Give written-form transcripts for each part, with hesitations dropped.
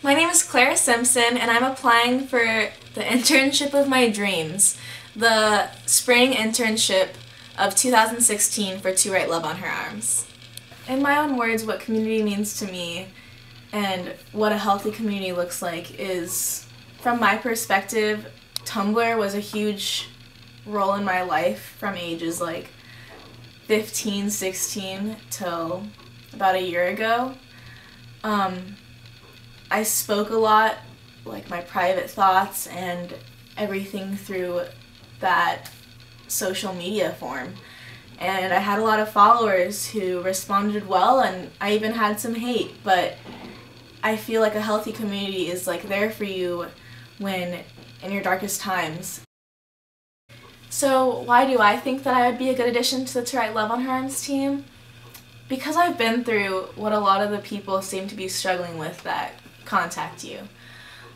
My name is Claire Simpson, and I'm applying for the internship of my dreams, the spring internship of 2016 for To Write Love on Her Arms. In my own words, what community means to me and what a healthy community looks like is, from my perspective, Tumblr was a huge role in my life from ages like 15, 16 till about a year ago. I spoke a lot, like my private thoughts and everything through that social media form. And I had a lot of followers who responded well, and I even had some hate, but I feel like a healthy community is like there for you when in your darkest times. So why do I think that I would be a good addition to the To Write Love on Her Arms team? Because I've been through what a lot of the people seem to be struggling with that contact you.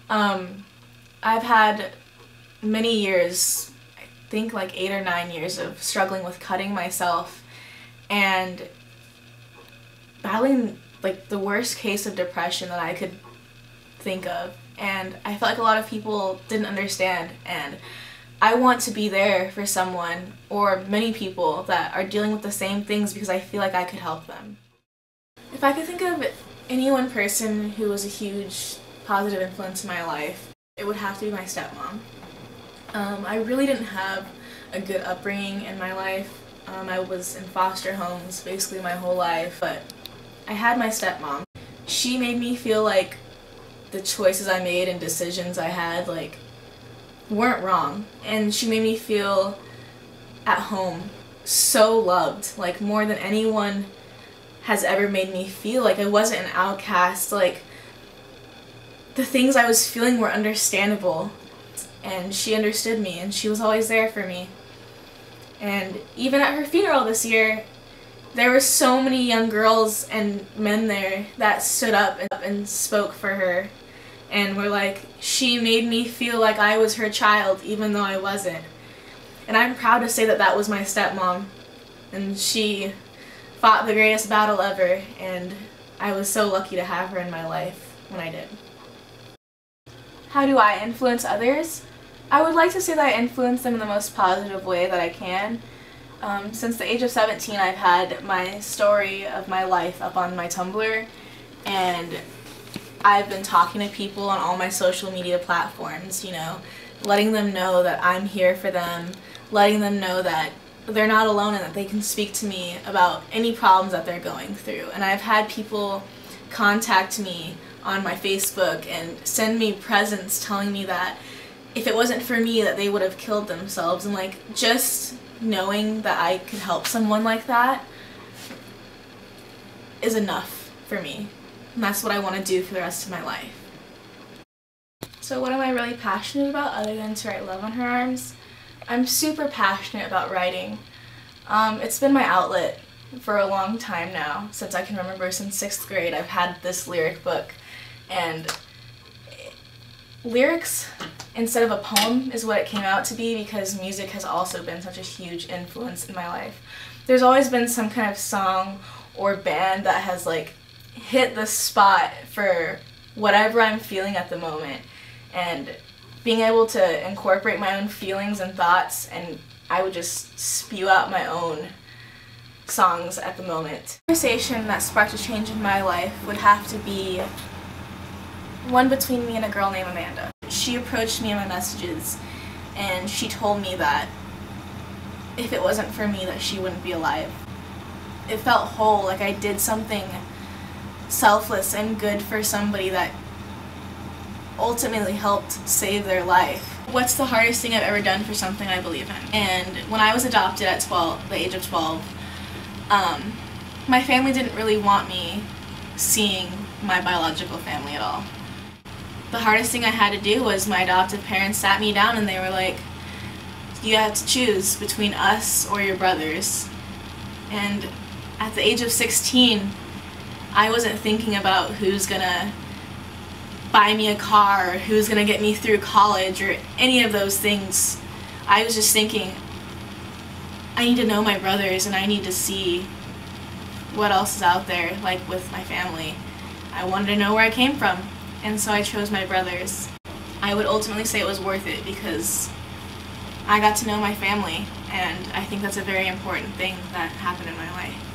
I've had many years, I think like 8 or 9 years of struggling with cutting myself and battling like the worst case of depression that I could think of, and I felt like a lot of people didn't understand, and I want to be there for someone or many people that are dealing with the same things because I feel like I could help them. If I could think of any one person who was a huge positive influence in my life, it would have to be my stepmom. I really didn't have a good upbringing in my life. I was in foster homes basically my whole life, but I had my stepmom. She made me feel like the choices I made and decisions I had like weren't wrong, and she made me feel at home, so loved, like more than anyone has ever made me feel. Like I wasn't an outcast, like the things I was feeling were understandable, and she understood me, and she was always there for me. And even at her funeral this year, there were so many young girls and men there that stood up and spoke for her, and were like, she made me feel like I was her child even though I wasn't. And I'm proud to say that that was my stepmom, and she fought the greatest battle ever, and I was so lucky to have her in my life when I did. How do I influence others? I would like to say that I influence them in the most positive way that I can. Since the age of 17, I've had my story of my life up on my Tumblr, and I've been talking to people on all my social media platforms, you know, letting them know that I'm here for them, letting them know that they're not alone and that they can speak to me about any problems that they're going through. And I've had people contact me on my Facebook and send me presents telling me that if it wasn't for me that they would have killed themselves, and like just knowing that I could help someone like that is enough for me. And that's what I want to do for the rest of my life. So what am I really passionate about other than To Write Love on Her Arms? I'm super passionate about writing. It's been my outlet for a long time now. Since I can remember, since 6th grade, I've had this lyric book, and lyrics instead of a poem is what it came out to be, because music has also been such a huge influence in my life. There's always been some kind of song or band that has like hit the spot for whatever I'm feeling at the moment, and being able to incorporate my own feelings and thoughts, and I would just spew out my own songs at the moment. The conversation that sparked a change in my life would have to be one between me and a girl named Amanda. She approached me in my messages, and she told me that if it wasn't for me that she wouldn't be alive. It felt whole, like I did something selfless and good for somebody that ultimately helped save their life. What's the hardest thing I've ever done for something I believe in? And when I was adopted at the age of 12, my family didn't really want me seeing my biological family at all. The hardest thing I had to do was my adoptive parents sat me down and they were like, you have to choose between us or your brothers. And at the age of 16, I wasn't thinking about who's gonna buy me a car, or who's gonna get me through college, or any of those things. I was just thinking, I need to know my brothers, and I need to see what else is out there, like with my family. I wanted to know where I came from, and so I chose my brothers. I would ultimately say it was worth it because I got to know my family, and I think that's a very important thing that happened in my life.